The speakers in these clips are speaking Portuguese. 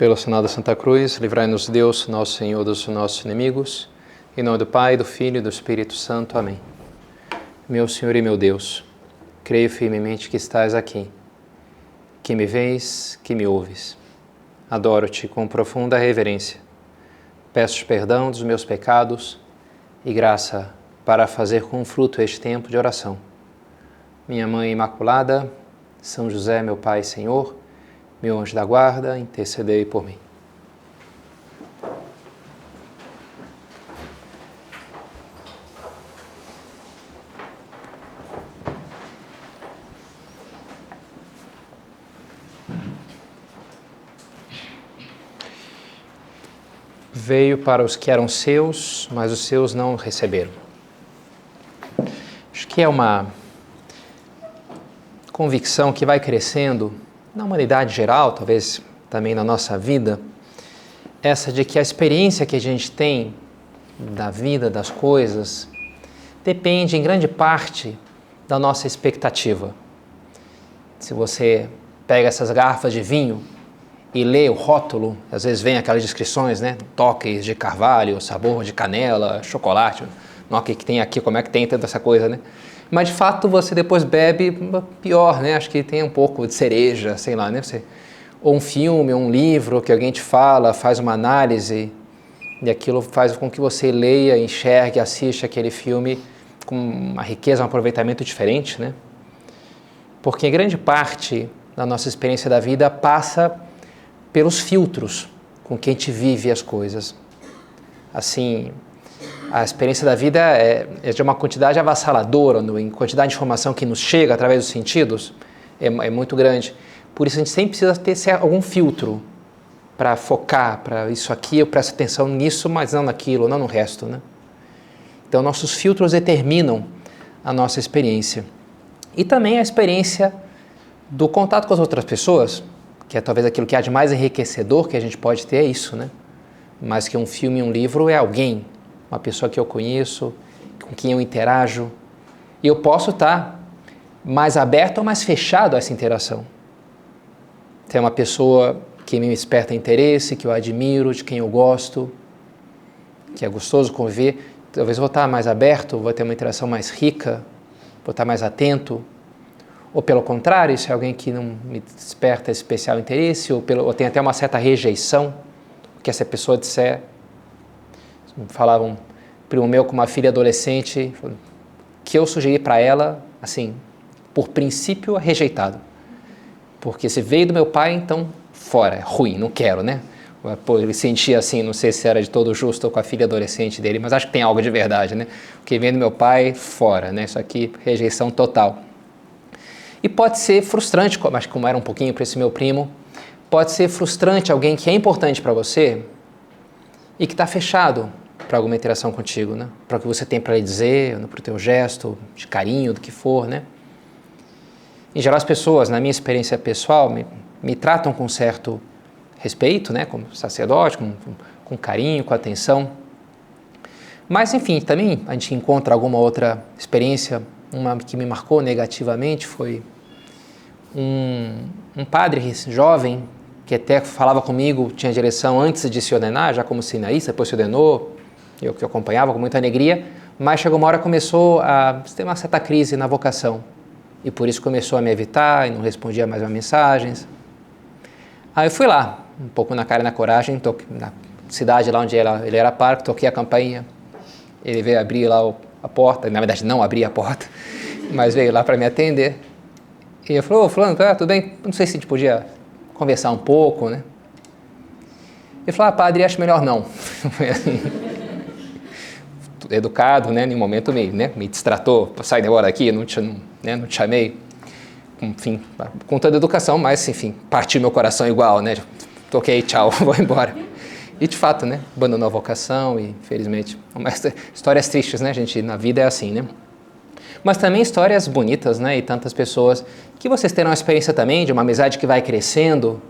Pelo sinal da Santa Cruz, livrai-nos Deus, nosso Senhor, dos nossos inimigos. Em nome do Pai, do Filho e do Espírito Santo. Amém. Meu Senhor e meu Deus, creio firmemente que estás aqui, que me vês, que me ouves. Adoro-te com profunda reverência. Peço-te perdão dos meus pecados e graça para fazer com fruto este tempo de oração. Minha Mãe Imaculada, São José, meu Pai e Senhor, meu anjo da guarda, intercedei por mim. Veio para os que eram seus, mas os seus não o receberam. Acho que é uma convicção que vai crescendo na humanidade geral, talvez também na nossa vida, essa de que a experiência que a gente tem da vida, das coisas, depende em grande parte da nossa expectativa. Se você pega essas garrafas de vinho e lê o rótulo, às vezes vem aquelas descrições, né? Toques de carvalho, sabor de canela, chocolate, o que tem aqui, como é que tem tanta essa coisa, né? Mas de fato você depois bebe pior, né? Acho que tem um pouco de cereja, sei lá, né? Ou um filme, ou um livro que alguém te fala, faz uma análise e aquilo faz com que você leia, enxergue, assista aquele filme com uma riqueza, um aproveitamento diferente, né? Porque grande parte da nossa experiência da vida passa pelos filtros com que a gente vive as coisas. Assim, a experiência da vida é de uma quantidade avassaladora, em quantidade de informação que nos chega através dos sentidos, é muito grande. Por isso a gente sempre precisa ter algum filtro para focar, para isso aqui eu presto atenção nisso, mas não naquilo, não no resto, né? Então nossos filtros determinam a nossa experiência. E também a experiência do contato com as outras pessoas, que é talvez aquilo que há de mais enriquecedor que a gente pode ter, é isso, né? Mais que um filme e um livro, é alguém, uma pessoa que eu conheço, com quem eu interajo. E eu posso estar mais aberto ou mais fechado a essa interação. Tem uma pessoa que me desperta interesse, que eu admiro, de quem eu gosto, que é gostoso conviver. Talvez eu vou estar mais aberto, vou ter uma interação mais rica, vou estar mais atento. Ou pelo contrário, se é alguém que não me desperta especial interesse, ou tem até uma certa rejeição, o que essa pessoa disser. Falava um primo meu com uma filha adolescente, que eu sugeri para ela, assim, por princípio, rejeitado. Porque se veio do meu pai, então fora, é ruim, não quero, né? Pô, ele sentia assim, não sei se era de todo justo com a filha adolescente dele, mas acho que tem algo de verdade, né? O que vem do meu pai, fora, né? Isso aqui, rejeição total. E pode ser frustrante, mas como era um pouquinho para esse meu primo, pode ser frustrante alguém que é importante para você e que está fechado para alguma interação contigo, né? Para o que você tem para lhe dizer, para o teu gesto de carinho, do que for, né? Em geral, as pessoas, na minha experiência pessoal, me tratam com certo respeito, né? Como sacerdote, com carinho, com atenção. Mas, enfim, também a gente encontra alguma outra experiência. Uma que me marcou negativamente foi um padre jovem que até falava comigo, tinha direção antes de se ordenar, já como seminarista, depois se ordenou, eu que acompanhava com muita alegria, mas chegou uma hora que começou a ter uma certa crise na vocação e por isso começou a me evitar e não respondia mais as mensagens. Aí eu fui lá, um pouco na cara e na coragem, na cidade lá onde ele era pároco, toquei a campainha, ele veio abrir lá a porta, na verdade não abria a porta, mas veio lá para me atender. E eu falei, ô fulano, tudo bem? Não sei se a gente podia conversar um pouco, né? Ele falou, padre, acho melhor não. Foi assim, educado, né? Em um momento me distratou, sai embora daqui, não te chamei. Enfim, com toda a educação, mas enfim, partiu meu coração igual, né? Toquei, tchau, vou embora. E de fato, né? Abandonou a vocação e, infelizmente, histórias tristes, né, gente? Na vida é assim, né? Mas também histórias bonitas, né? E tantas pessoas que vocês terão a experiência também de uma amizade que vai crescendo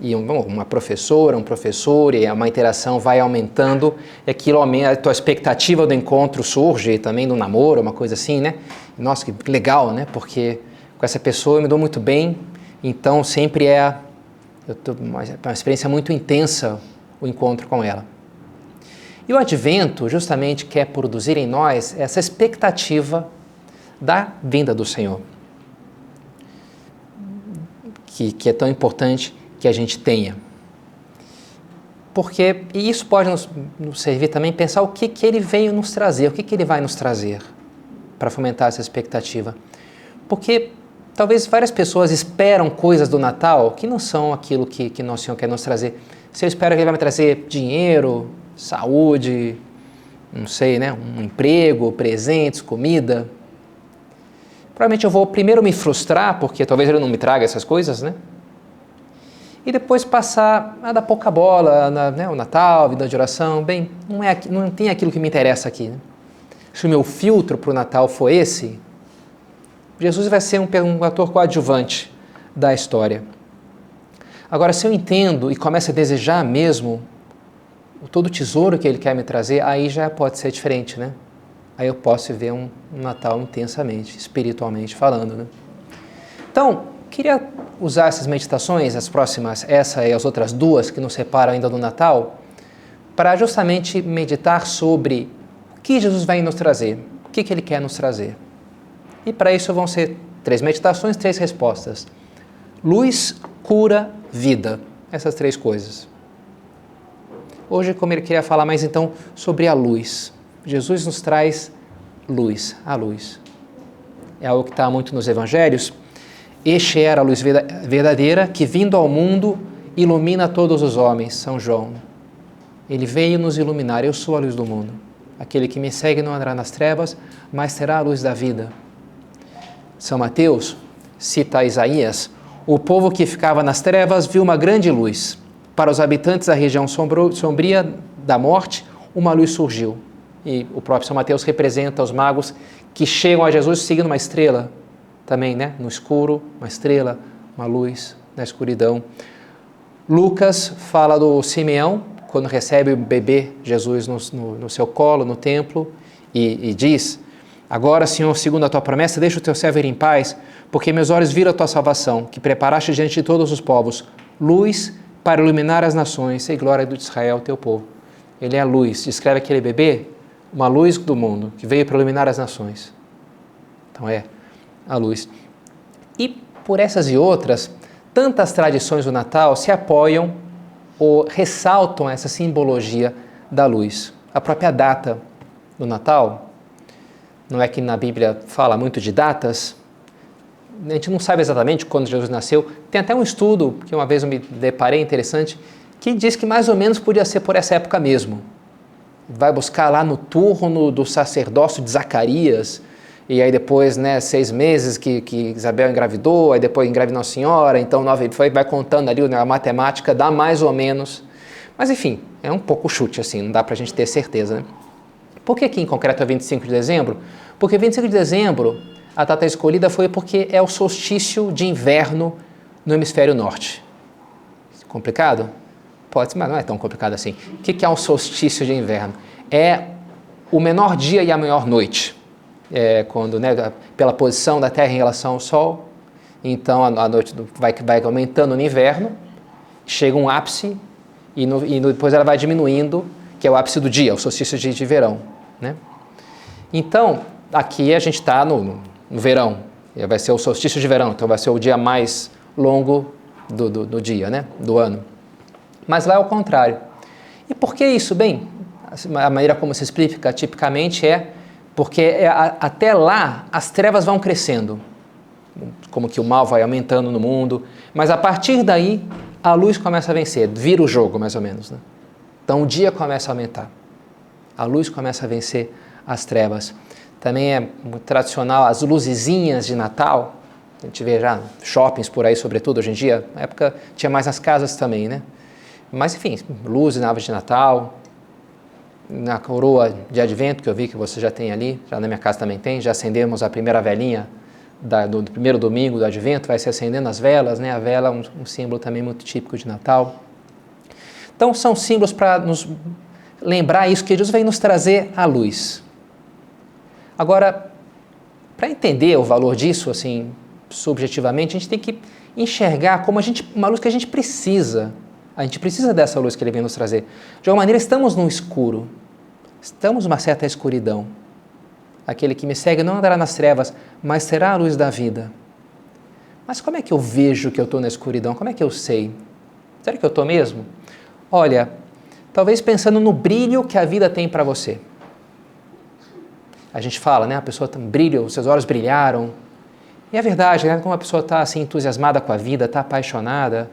e uma professora, um professor, e uma interação vai aumentando, e aquilo aumenta, a tua expectativa do encontro surge, e também do namoro, uma coisa assim, né? Nossa, que legal, né? Porque com essa pessoa eu me dou muito bem, então sempre é É uma experiência muito intensa o encontro com ela. E o Advento justamente quer produzir em nós essa expectativa da vinda do Senhor, que é tão importante que a gente tenha. E isso pode nos servir também pensar o que ele veio nos trazer, o que ele vai nos trazer para fomentar essa expectativa. Porque talvez várias pessoas esperam coisas do Natal que não são aquilo que Nosso Senhor quer nos trazer. Se eu espero que Ele vai me trazer dinheiro, saúde, não sei, né, um emprego, presentes, comida, provavelmente eu vou primeiro me frustrar, porque talvez Ele não me traga essas coisas, né? E depois passar a dar pouca bola, né, o Natal, vida de oração, bem, não tem aquilo que me interessa aqui, né? Se o meu filtro para o Natal for esse, Jesus vai ser um ator coadjuvante da história. Agora, se eu entendo e começo a desejar mesmo todo o tesouro que Ele quer me trazer, aí já pode ser diferente, né? Aí eu posso viver um Natal intensamente, espiritualmente falando, né? Então, queria usar essas meditações, as próximas, essa e as outras duas que nos separam ainda do Natal, para justamente meditar sobre o que Jesus vai nos trazer, o que Ele quer nos trazer. E para isso vão ser 3 meditações, 3 respostas. Luz, cura, vida. Essas 3 coisas. Hoje, como ele queria falar mais então sobre a luz. Jesus nos traz luz, a luz. É algo que está muito nos evangelhos. Este era a luz verdadeira que, vindo ao mundo, ilumina todos os homens. São João. Ele veio nos iluminar. Eu sou a luz do mundo. Aquele que me segue não andará nas trevas, mas terá a luz da vida. São Mateus cita Isaías: o povo que ficava nas trevas viu uma grande luz. Para os habitantes da região sombria da morte, uma luz surgiu. E o próprio São Mateus representa os magos que chegam a Jesus seguindo uma estrela, também, né? No escuro, uma estrela, uma luz na escuridão. Lucas fala do Simeão, quando recebe o bebê Jesus no seu colo, no templo, e diz: agora, Senhor, segundo a tua promessa, deixa o teu servo ir em paz, porque meus olhos viram a tua salvação, que preparaste diante de todos os povos, luz para iluminar as nações e glória de Israel, teu povo. Ele é a luz, descreve aquele bebê, uma luz do mundo, que veio para iluminar as nações. Então é a luz. E por essas e outras, tantas tradições do Natal se apoiam ou ressaltam essa simbologia da luz. A própria data do Natal, não é que na Bíblia fala muito de datas, a gente não sabe exatamente quando Jesus nasceu. Tem até um estudo, que uma vez eu me deparei, interessante, que diz que mais ou menos podia ser por essa época mesmo. Vai buscar lá no turno do sacerdócio de Zacarias, e aí depois, né, 6 meses que Isabel engravidou, aí depois engravidou a senhora, então vai contando ali, né, a matemática dá mais ou menos. Mas enfim, é um pouco chute assim, não dá pra gente ter certeza, né? Por que aqui em concreto é 25 de dezembro? Porque 25 de dezembro, a data escolhida foi porque é o solstício de inverno no hemisfério norte. Complicado? Pode ser, mas não é tão complicado assim. O que é um solstício de inverno? É o menor dia e a maior noite. É quando, né, pela posição da Terra em relação ao Sol, então a noite vai aumentando no inverno, chega um ápice e depois ela vai diminuindo, que é o ápice do dia, o solstício de verão, né? Então, aqui a gente está no verão, vai ser o solstício de verão, então vai ser o dia mais longo do dia, né, do ano. Mas lá é o contrário. E por que isso? Bem, a maneira como se explica tipicamente é porque até lá as trevas vão crescendo, como que o mal vai aumentando no mundo, mas a partir daí a luz começa a vencer, vira o jogo mais ou menos, né? Então o dia começa a aumentar, a luz começa a vencer as trevas. Também é muito tradicional as luzezinhas de Natal, a gente vê já shoppings por aí, sobretudo hoje em dia, na época tinha mais nas casas também, né? Mas enfim, luzes na árvore de Natal, na coroa de advento que eu vi que você já tem ali, já na minha casa também tem, já acendemos a primeira velinha do primeiro domingo do advento, vai se acendendo as velas, né? A vela é um símbolo também muito típico de Natal. Então são símbolos para nos lembrar isso, que Jesus vem nos trazer a luz. Agora, para entender o valor disso, assim, subjetivamente, a gente tem que enxergar como uma luz que a gente precisa. A gente precisa dessa luz que ele vem nos trazer. De alguma maneira, estamos no escuro. Estamos numa certa escuridão. Aquele que me segue não andará nas trevas, mas terá a luz da vida. Mas como é que eu vejo que eu estou na escuridão? Como é que eu sei? Será que eu estou mesmo? Olha, talvez pensando no brilho que a vida tem para você. A gente fala, né? A pessoa tem brilho, os seus olhos brilharam. E é verdade, né? Como a pessoa está assim, entusiasmada com a vida, está apaixonada,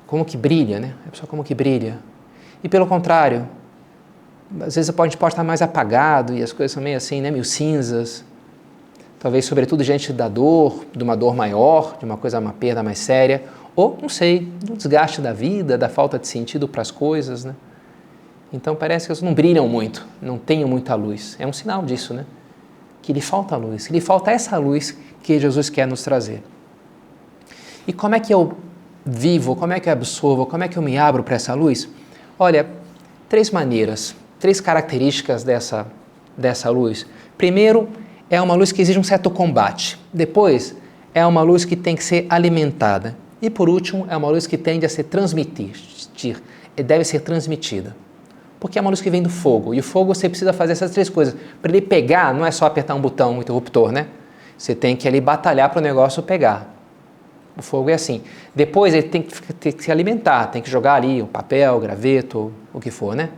como que brilha, né? A pessoa como que brilha. E pelo contrário, às vezes a gente pode estar mais apagado e as coisas são meio assim, né? Meio cinzas. Talvez, sobretudo, diante da dor, de uma dor maior, de uma perda mais séria, ou, não sei, do desgaste da vida, da falta de sentido para as coisas, né? Então parece que eles não brilham muito, não tenham muita luz. É um sinal disso, né? Que lhe falta luz, que lhe falta essa luz que Jesus quer nos trazer. E como é que eu vivo, como é que eu absorvo, como é que eu me abro para essa luz? Olha, 3 maneiras, 3 características dessa luz. Primeiro, é uma luz que exige um certo combate. Depois, é uma luz que tem que ser alimentada. E por último, é uma luz que tende a se deve ser transmitida. Porque é uma luz que vem do fogo. E o fogo você precisa fazer essas 3 coisas. Para ele pegar, não é só apertar um botão, um interruptor, né? Você tem que ali batalhar para o negócio pegar. O fogo é assim. Depois ele tem que se alimentar, tem que jogar ali um papel, graveto, o que for, né?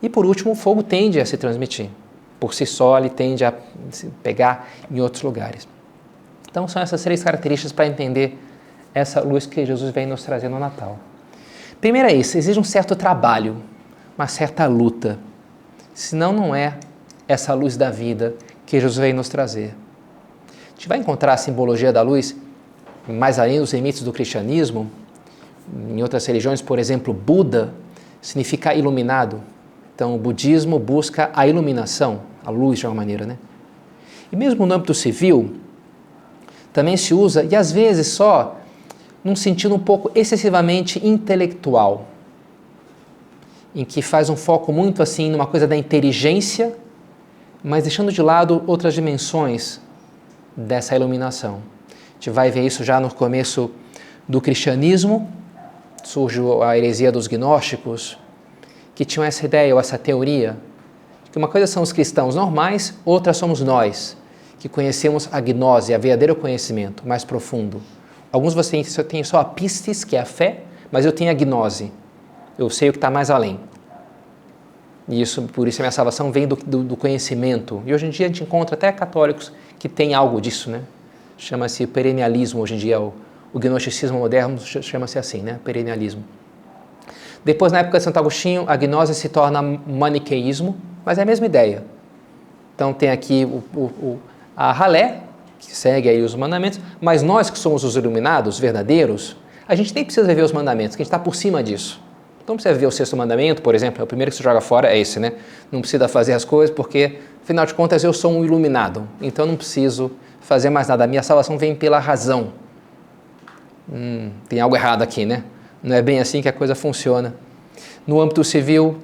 E por último, o fogo tende a se transmitir. Por si só, ele tende a se pegar em outros lugares. Então, são essas 3 características para entender essa luz que Jesus vem nos trazer no Natal. Primeiro é isso, exige um certo trabalho, uma certa luta. Senão, não é essa luz da vida que Jesus vem nos trazer. A gente vai encontrar a simbologia da luz mais além dos limites do cristianismo. Em outras religiões, por exemplo, Buda significa iluminado. Então, o budismo busca a iluminação, a luz de alguma maneira, né? E mesmo no âmbito civil, também se usa, e às vezes só num sentido um pouco excessivamente intelectual, em que faz um foco muito assim numa coisa da inteligência, mas deixando de lado outras dimensões dessa iluminação. A gente vai ver isso já no começo do cristianismo, surge a heresia dos gnósticos, que tinham essa ideia ou essa teoria de que uma coisa são os cristãos normais, outra somos nós, que conhecemos a gnose, a verdadeiro conhecimento mais profundo. Alguns vocês têm só a pistis, que é a fé, mas eu tenho a gnose, eu sei o que está mais além. E por isso a minha salvação vem do conhecimento. E hoje em dia a gente encontra até católicos que têm algo disso, né? Chama-se perennialismo, hoje em dia o gnosticismo moderno chama-se assim, né? Perennialismo. Depois, na época de Santo Agostinho, a gnose se torna maniqueísmo, mas é a mesma ideia. Então tem aqui a ralé, que segue aí os mandamentos, mas nós que somos os iluminados, verdadeiros, a gente nem precisa viver os mandamentos, que a gente está por cima disso. Então não precisa viver o 6º mandamento, por exemplo, o primeiro que se joga fora é esse, né? Não precisa fazer as coisas porque, afinal de contas, eu sou um iluminado, então não preciso fazer mais nada. A minha salvação vem pela razão. Tem algo errado aqui, né? Não é bem assim que a coisa funciona. No âmbito civil,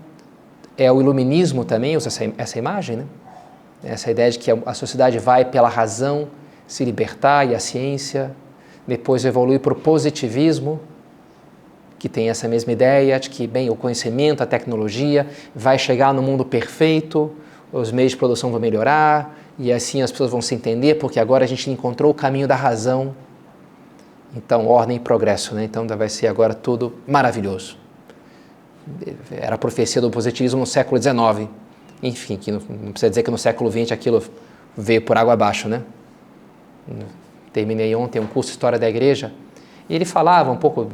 é o iluminismo também, usa essa imagem, né? Essa ideia de que a sociedade vai pela razão se libertar e a ciência, depois evolui para o positivismo, que tem essa mesma ideia de que, bem, o conhecimento, a tecnologia vai chegar no mundo perfeito, os meios de produção vão melhorar e assim as pessoas vão se entender porque agora a gente encontrou o caminho da razão. Então, ordem e progresso, né? Então vai ser agora tudo maravilhoso. Era a profecia do positivismo no século XIX. Enfim, que não precisa dizer que no século XX aquilo veio por água abaixo, né? Terminei ontem um curso de História da Igreja e ele falava um pouco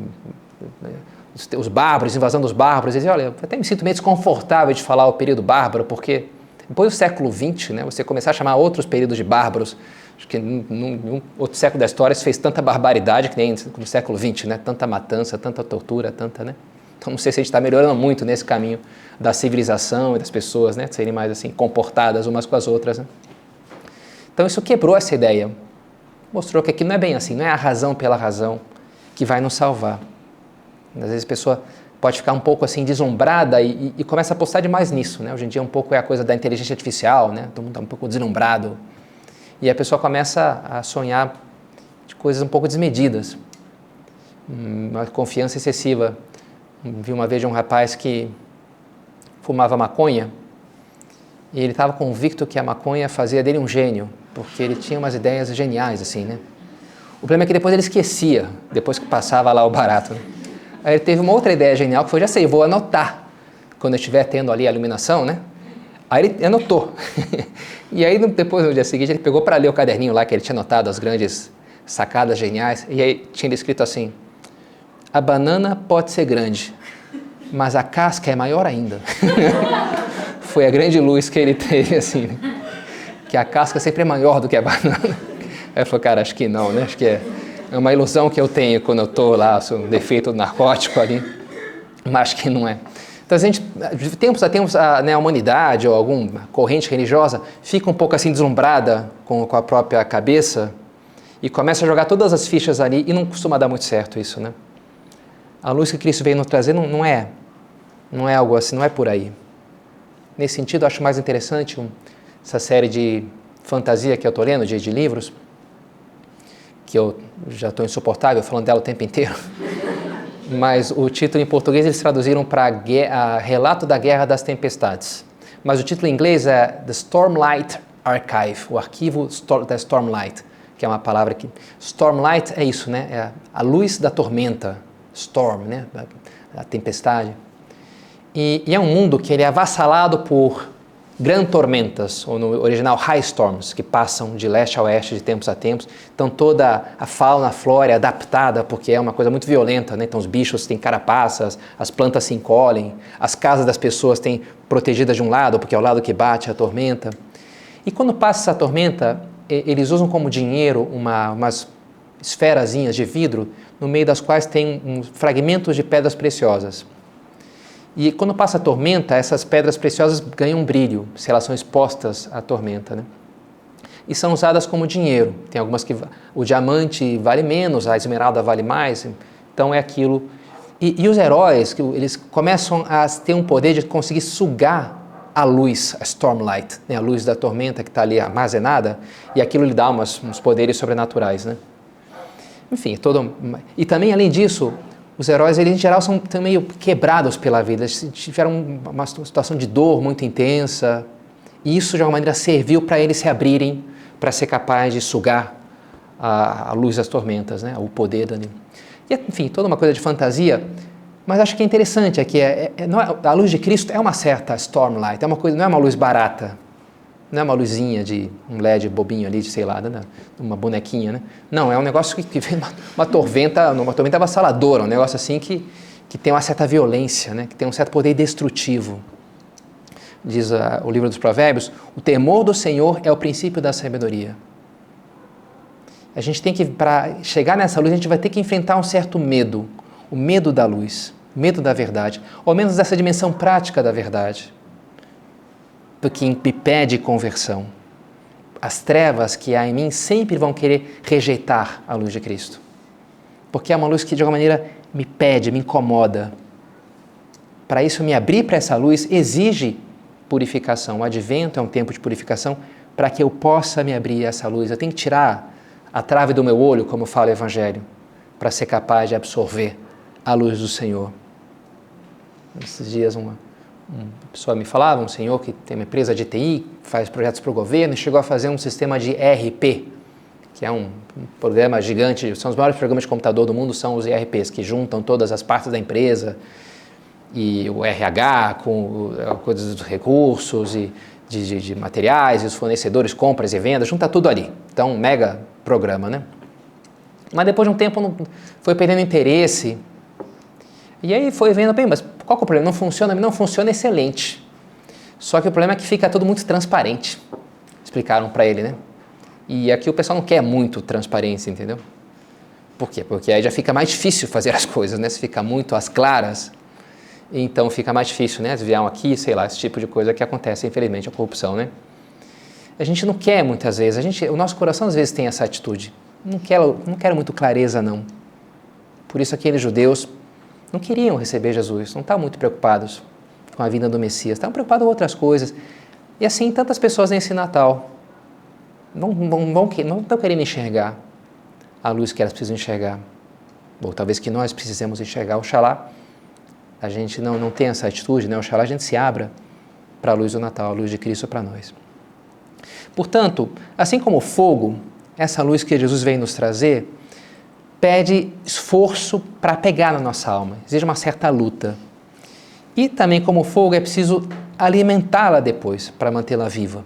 os bárbaros, invasão dos bárbaros. Ele dizia, olha, eu até me sinto meio desconfortável de falar o período bárbaro, porque depois do século XX, né, você começar a chamar outros períodos de bárbaros. Acho que num outro século da história se fez tanta barbaridade que nem no século XX, né? Tanta matança, tanta tortura, tanta, né? Então não sei se a gente está melhorando muito nesse caminho da civilização e das pessoas, né? Serem mais assim comportadas umas com as outras, né? Então isso quebrou essa ideia. Mostrou que aqui não é bem assim, não é a razão pela razão que vai nos salvar. Às vezes a pessoa pode ficar um pouco assim deslumbrada e começa a apostar demais nisso, né? Hoje em dia um pouco é a coisa da inteligência artificial, né? Todo mundo está um pouco deslumbrado. E a pessoa começa a sonhar coisas um pouco desmedidas, uma confiança excessiva. Vi uma vez de um rapaz que fumava maconha e ele estava convicto que a maconha fazia dele um gênio, porque ele tinha umas ideias geniais, assim, né? O problema é que depois ele esquecia, depois que passava lá o barato, né? Aí ele teve uma outra ideia genial que foi, já sei, vou anotar quando eu estiver tendo ali a iluminação, né? Aí ele anotou. E aí depois, no dia seguinte, ele pegou para ler o caderninho lá que ele tinha anotado, as grandes sacadas geniais, e aí tinha escrito assim: a banana pode ser grande, mas a casca é maior ainda. Foi a grande luz que ele teve, assim, né? Que a casca sempre é maior do que a banana. Aí ele falou, cara, acho que não, né? Acho que é uma ilusão que eu tenho quando eu estou lá, sou um defeito narcótico ali, mas acho que não é. Então, de tempos a tempos, a humanidade ou alguma corrente religiosa fica um pouco assim deslumbrada com a própria cabeça e começa a jogar todas as fichas ali e não costuma dar muito certo isso, né? A luz que Cristo veio nos trazer não é algo assim, não é por aí. Nesse sentido, eu acho mais interessante essa série de fantasia que eu estou lendo, de livros, que eu já estou insuportável falando dela o tempo inteiro, mas o título em português eles traduziram para Relato da Guerra das Tempestades. Mas o título em inglês é The Stormlight Archive, o arquivo da Stormlight, que é uma palavra que... Stormlight é isso, né? É a luz da tormenta, storm, né? A tempestade. E é um mundo que ele é avassalado por grandes tormentas, ou no original high storms, que passam de leste a oeste de tempos a tempos. Então toda a fauna, a flora é adaptada, porque é uma coisa muito violenta, né? Então os bichos têm carapaças, as plantas se encolhem, as casas das pessoas têm protegidas de um lado, porque é o lado que bate a tormenta. E quando passa essa tormenta, eles usam como dinheiro umas esferazinhas de vidro, no meio das quais tem fragmentos de pedras preciosas. E quando passa a tormenta, essas pedras preciosas ganham um brilho, se elas são expostas à tormenta, né? E são usadas como dinheiro. Tem algumas que o diamante vale menos, a esmeralda vale mais, então é aquilo. E os heróis, eles começam a ter um poder de conseguir sugar a luz, a stormlight, né? A luz da tormenta que está ali armazenada, e aquilo lhe dá uns poderes sobrenaturais, né? Enfim, e também, além disso, os heróis, eles, em geral, são meio quebrados pela vida. Eles tiveram uma situação de dor muito intensa. E isso, de alguma maneira, serviu para eles se abrirem, para ser capaz de sugar a luz das tormentas, né? O poder dali. E, enfim, toda uma coisa de fantasia. Mas acho que é interessante a luz de Cristo é uma certa stormlight, não é uma luz barata. Não é uma luzinha de um LED bobinho ali, de sei lá, né? Uma bonequinha, né? Não, é um negócio que vem uma tormenta avassaladora, um negócio assim que tem uma certa violência, né? Que tem um certo poder destrutivo. Diz o livro dos Provérbios, o temor do Senhor é o princípio da sabedoria. A gente tem que, para chegar nessa luz, a gente vai ter que enfrentar um certo medo, o medo da luz, o medo da verdade, ou ao menos dessa dimensão prática da verdade, do que impede conversão. As trevas que há em mim sempre vão querer rejeitar a luz de Cristo, porque é uma luz que de alguma maneira me pede, me incomoda. Para isso, me abrir para essa luz exige purificação. O advento é um tempo de purificação para que eu possa me abrir a essa luz. Eu tenho que tirar a trave do meu olho, como fala o Evangelho, para ser capaz de absorver a luz do Senhor. Esses dias uma pessoa me falava, um senhor que tem uma empresa de TI, faz projetos para o governo, e chegou a fazer um sistema de ERP, que é um programa gigante, são os maiores programas de computador do mundo, são os ERPs, que juntam todas as partes da empresa, e o RH com coisas dos recursos, e de materiais, e os fornecedores, compras e vendas, junta tudo ali. Então, um mega programa, né? Mas depois de um tempo foi perdendo interesse, e aí foi vendo, bem, mas qual que é o problema? Não funciona excelente. Só que o problema é que fica tudo muito transparente. Explicaram para ele, né? E aqui o pessoal não quer muito transparência, entendeu? Por quê? Porque aí já fica mais difícil fazer as coisas, né? Se fica muito às claras, então fica mais difícil, né? Desviar aqui, sei lá, esse tipo de coisa que acontece, infelizmente, a corrupção, né? A gente não quer muitas vezes, o nosso coração às vezes tem essa atitude. Não quero muito clareza, não. Por isso aqueles judeus não queriam receber Jesus, não estavam muito preocupados com a vinda do Messias, estavam preocupados com outras coisas. E assim, tantas pessoas nesse Natal não estão querendo enxergar a luz que elas precisam enxergar. Ou talvez que nós precisemos enxergar. Oxalá a gente não tenha essa atitude, né? Oxalá a gente se abra para a luz do Natal, a luz de Cristo para nós. Portanto, assim como o fogo, essa luz que Jesus vem nos trazer, pede esforço para pegar na nossa alma, exige uma certa luta. E também como o fogo é preciso alimentá-la depois para mantê-la viva.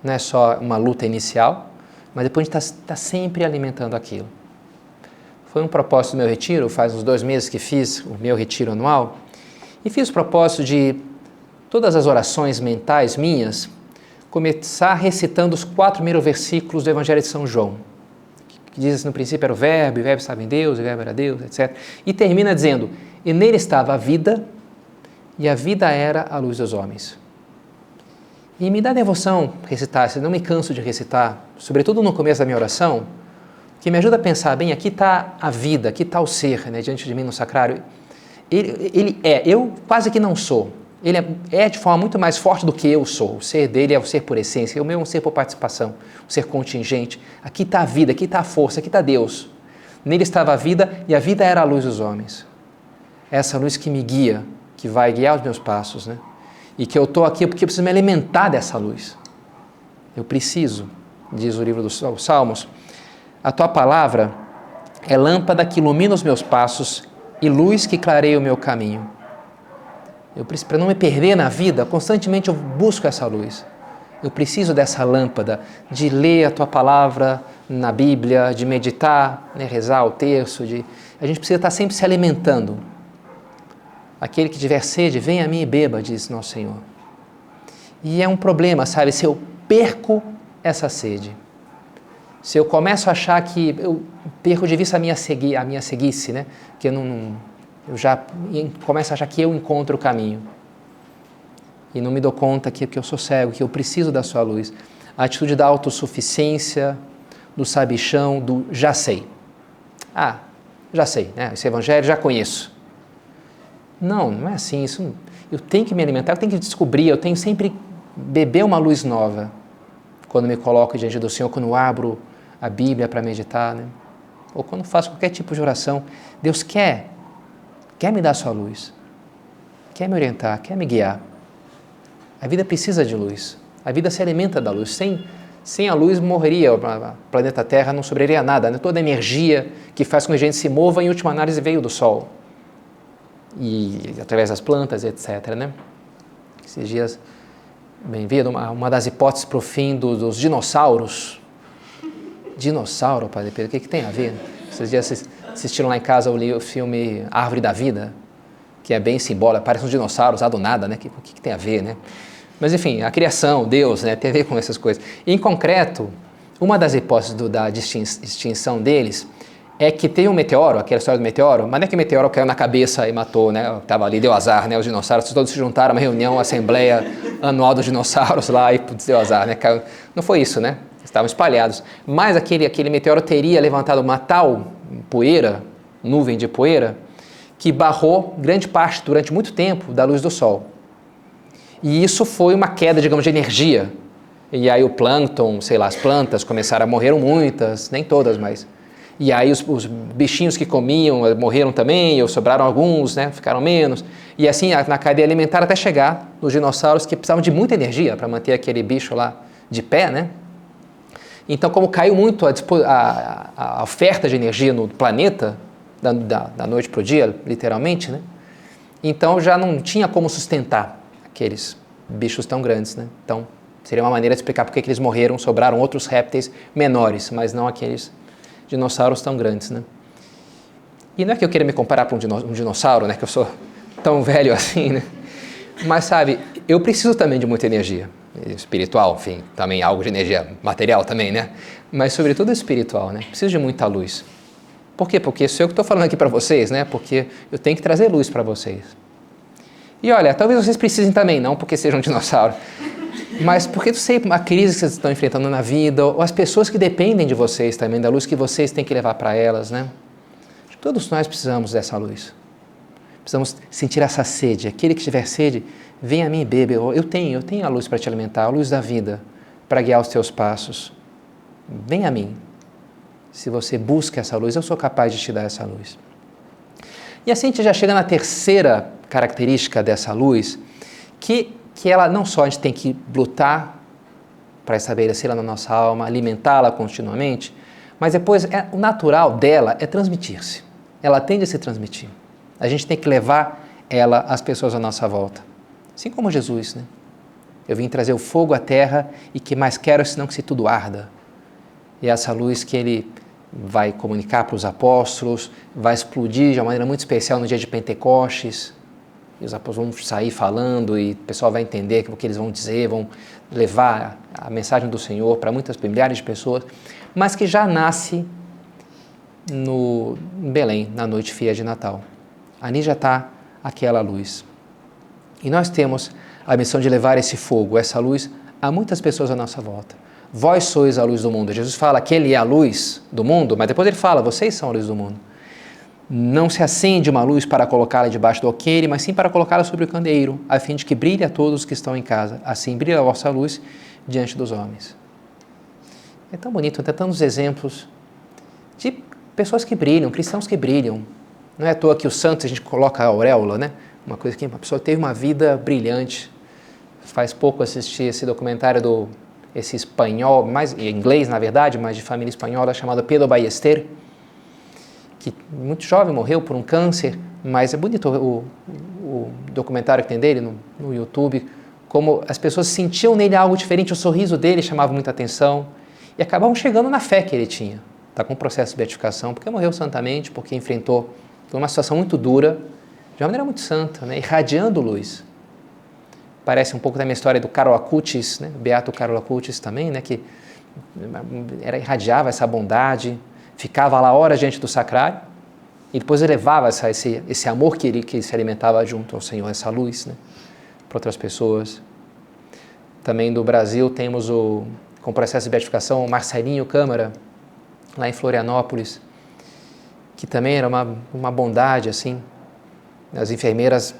Não é só uma luta inicial, mas depois a gente está sempre alimentando aquilo. Foi um propósito do meu retiro, faz uns 2 meses que fiz o meu retiro anual, e fiz o propósito de todas as orações mentais minhas, começar recitando os 4 primeiros versículos do Evangelho de São João, que diz assim, no princípio era o Verbo estava em Deus, o Verbo era Deus, etc. E termina dizendo, e nele estava a vida, e a vida era a luz dos homens. E me dá devoção recitar, se não me canso de recitar, sobretudo no começo da minha oração, que me ajuda a pensar, bem, aqui está a vida, aqui está o ser, né, diante de mim no sacrário. Ele é, eu quase que não sou. Ele é de forma muito mais forte do que eu sou. O ser dele é o ser por essência, o meu é um ser por participação, um ser contingente. Aqui está a vida, aqui está a força, aqui está Deus. Nele estava a vida e a vida era a luz dos homens. Essa luz que me guia, que vai guiar os meus passos, né? E que eu estou aqui porque eu preciso me alimentar dessa luz. Eu preciso, diz o livro dos Salmos, a tua palavra é lâmpada que ilumina os meus passos e luz que clareia o meu caminho. Para não me perder na vida, constantemente eu busco essa luz. Eu preciso dessa lâmpada, de ler a tua palavra na Bíblia, de meditar, né, rezar o terço. A gente precisa estar sempre se alimentando. Aquele que tiver sede, venha a mim e beba, diz nosso Senhor. E é um problema, sabe, se eu perco essa sede. Se eu começo a achar que eu perco de vista a minha ceguice, né? Que eu já começo a achar que eu encontro o caminho. E não me dou conta que eu sou cego, que eu preciso da sua luz. A atitude da autossuficiência, do sabichão, do já sei. Ah, já sei, né? Esse evangelho já conheço. Não é assim. Eu tenho que me alimentar, eu tenho que descobrir, eu tenho sempre beber uma luz nova. Quando me coloco diante do Senhor, quando abro a Bíblia para meditar, né? Ou quando faço qualquer tipo de oração, Deus quer me dar a sua luz, quer me orientar, quer me guiar. A vida precisa de luz, a vida se alimenta da luz. Sem a luz morreria, o planeta Terra não sobreviveria nada, né? Toda a energia que faz com que a gente se mova, em última análise, veio do Sol. E através das plantas, etc., né? Esses dias, bem-vindo, uma das hipóteses para o fim dos dinossauros. Dinossauro, Padre Pedro, o que tem a ver? Esses dias vocês assistiram lá em casa o filme Árvore da Vida, que é bem simbólico, parece uns dinossauros lá do nada, né? O que tem a ver, né? Mas enfim, a criação, Deus, né? Tem a ver com essas coisas. E, em concreto, uma das hipóteses da extinção deles é que tem um meteoro, aquela história do meteoro, mas não é que o meteoro caiu na cabeça e matou, né? Estava ali, deu azar, né? Os dinossauros todos se juntaram a uma reunião, uma assembleia anual dos dinossauros lá e deu azar, né? Não foi isso, né? Estavam espalhados. Mas aquele meteoro teria levantado uma tal poeira, nuvem de poeira, que barrou grande parte, durante muito tempo, da luz do Sol. E isso foi uma queda, digamos, de energia. E aí o plâncton, sei lá, as plantas começaram a morrer, muitas, nem todas, mas... E aí os bichinhos que comiam morreram também, ou sobraram alguns, né, ficaram menos. E assim na cadeia alimentar até chegar nos dinossauros que precisavam de muita energia para manter aquele bicho lá de pé, né? Então, como caiu muito a oferta de energia no planeta, da noite para o dia, literalmente, né? Então já não tinha como sustentar aqueles bichos tão grandes, né? Então, seria uma maneira de explicar por que eles morreram, sobraram outros répteis menores, mas não aqueles dinossauros tão grandes, né? E não é que eu queira me comparar para um dinossauro, né? Que eu sou tão velho assim, né? Mas, sabe, eu preciso também de muita energia espiritual, enfim, também algo de energia material também, né? Mas, sobretudo, espiritual, né? Preciso de muita luz. Por quê? Porque sou eu que estou falando aqui para vocês, né? Porque eu tenho que trazer luz para vocês. E olha, talvez vocês precisem também, não porque sejam um dinossauro, mas porque eu sei a crise que vocês estão enfrentando na vida, ou as pessoas que dependem de vocês também, da luz que vocês têm que levar para elas, né? Todos nós precisamos dessa luz. Precisamos sentir essa sede. Aquele que tiver sede, venha a mim e beba. Eu tenho a luz para te alimentar, a luz da vida, para guiar os teus passos. Venha a mim. se você busca essa luz, eu sou capaz de te dar essa luz. E assim a gente já chega na terceira característica dessa luz, que ela não só a gente tem que lutar para estabelecê-la na nossa alma, alimentá-la continuamente, mas depois o natural dela é transmitir-se. Ela tende a se transmitir. A gente tem que levar ela às pessoas à nossa volta. Assim como Jesus, né? Eu vim trazer o fogo à terra e que mais quero senão que se tudo arda. E essa luz que ele vai comunicar para os apóstolos, vai explodir de uma maneira muito especial no dia de Pentecostes. E os apóstolos vão sair falando e o pessoal vai entender o que eles vão dizer, vão levar a mensagem do Senhor para muitas milhares de pessoas, mas que já nasce em Belém, na noite fria de Natal. Ali já está aquela luz. E nós temos a missão de levar esse fogo, essa luz, a muitas pessoas à nossa volta. Vós sois a luz do mundo. Jesus fala que ele é a luz do mundo, mas depois ele fala, vocês são a luz do mundo. Não se acende uma luz para colocá-la debaixo do alqueire, mas sim para colocá-la sobre o candeeiro, a fim de que brilhe a todos que estão em casa. Assim brilha a vossa luz diante dos homens. É tão bonito, tem tantos exemplos de pessoas que brilham, cristãos que brilham. Não é à toa que os santos a gente coloca a auréola, né? Uma coisa que uma pessoa teve uma vida brilhante. Faz pouco assisti esse documentário esse espanhol, mais em inglês na verdade, mas de família espanhola, chamado Pedro Ballester, que muito jovem morreu por um câncer, mas é bonito o documentário que tem dele no YouTube, como as pessoas sentiam nele algo diferente, o sorriso dele chamava muita atenção e acabavam chegando na fé que ele tinha. Está com um processo de beatificação, porque morreu santamente, porque enfrentou uma situação muito dura, de uma maneira muito santa, né? Irradiando luz. Parece um pouco da minha história do Carlo Acutis, né? Beato Carlo Acutis também, né? Que irradiava essa bondade, ficava lá horas diante do sacrário e depois elevava esse amor que se alimentava junto ao Senhor, essa luz, né? Para outras pessoas. Também do Brasil temos com o processo de beatificação, o Marcelinho Câmara, lá em Florianópolis, que também era uma bondade, assim. As enfermeiras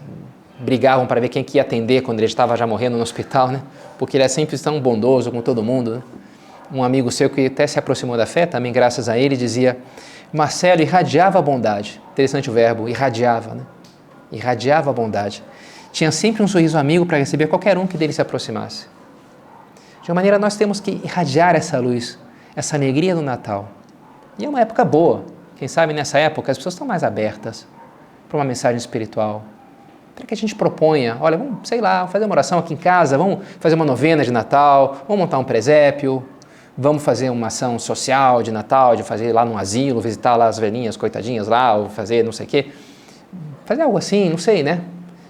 brigavam para ver quem que ia atender quando ele estava já morrendo no hospital, né? Porque ele é sempre tão bondoso com todo mundo, né? Um amigo seu que até se aproximou da fé, também graças a ele, dizia, Marcelo irradiava a bondade. Interessante o verbo, irradiava, né? Irradiava a bondade. Tinha sempre um sorriso amigo para receber qualquer um que dele se aproximasse. De uma maneira, nós temos que irradiar essa luz, essa alegria do Natal. E é uma época boa. Quem sabe nessa época as pessoas estão mais abertas para uma mensagem espiritual. Para que a gente proponha, olha, vamos, sei lá, fazer uma oração aqui em casa, vamos fazer uma novena de Natal, vamos montar um presépio, vamos fazer uma ação social de Natal, de fazer lá num asilo, visitar lá as velhinhas coitadinhas lá, ou fazer não sei o quê. Fazer algo assim, não sei, né?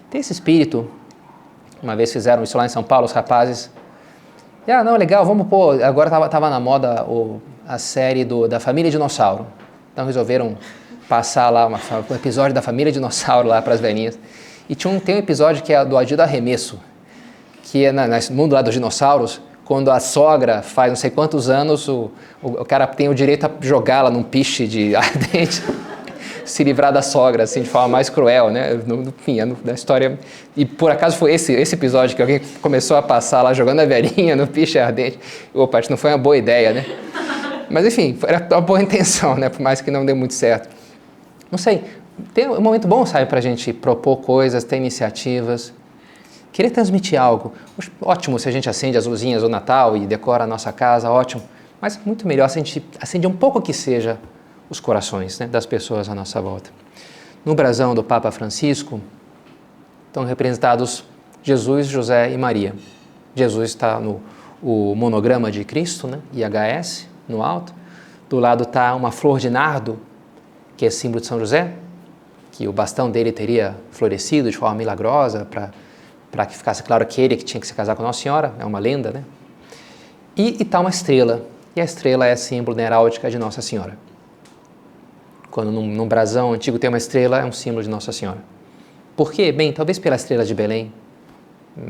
Tem esse espírito. Uma vez fizeram isso lá em São Paulo, os rapazes. E, não, legal, vamos pôr. Agora estava na moda a série da Família Dinossauro. Então resolveram passar lá um episódio da Família Dinossauro lá para as velhinhas. E tem um episódio que é do Dia do Arremesso, que é no mundo lá dos dinossauros, quando a sogra faz não sei quantos anos, o cara tem o direito a jogá-la num piche de ardente, se livrar da sogra, assim, de forma mais cruel, né? No fim, da história. E por acaso foi esse episódio que alguém começou a passar lá, jogando a velhinha no piche ardente. Opa, isso não foi uma boa ideia, né? Mas enfim, era uma boa intenção, né? Por mais que não deu muito certo. Não sei, tem um momento bom, sabe, para a gente propor coisas, ter iniciativas. Querer transmitir algo. Ótimo se a gente acende as luzinhas do Natal e decora a nossa casa, ótimo. Mas muito melhor se a gente acende um pouco que seja os corações, né, das pessoas à nossa volta. No brasão do Papa Francisco estão representados Jesus, José e Maria. Jesus está o monograma de Cristo, né, IHS, no alto. Do lado está uma flor de nardo, que é símbolo de São José, que o bastão dele teria florescido de forma milagrosa para que ficasse claro que ele que tinha que se casar com Nossa Senhora, é uma lenda, né? E está uma estrela, e a estrela é símbolo da heráldica de Nossa Senhora. Quando num brasão antigo tem uma estrela, é um símbolo de Nossa Senhora. Por quê? Bem, talvez pela estrela de Belém,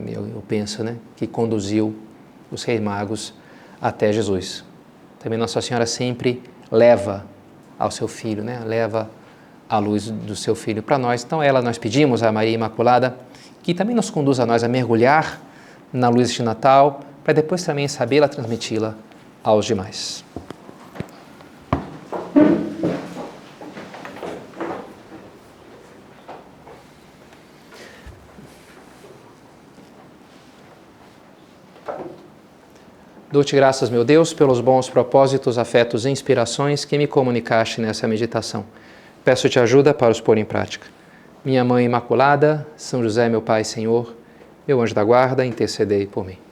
eu penso, né? Que conduziu os reis magos até Jesus. Também Nossa Senhora sempre leva ao seu filho, né? Leva a luz do seu filho para nós. Então nós pedimos a Maria Imaculada que também nos conduza a nós a mergulhar na luz de Natal, para depois também sabê-la transmiti-la aos demais. Dou-te graças, meu Deus, pelos bons propósitos, afetos e inspirações que me comunicaste nessa meditação. Peço-te ajuda para os pôr em prática. Minha Mãe Imaculada, São José, meu Pai e Senhor, meu anjo da guarda, intercedei por mim.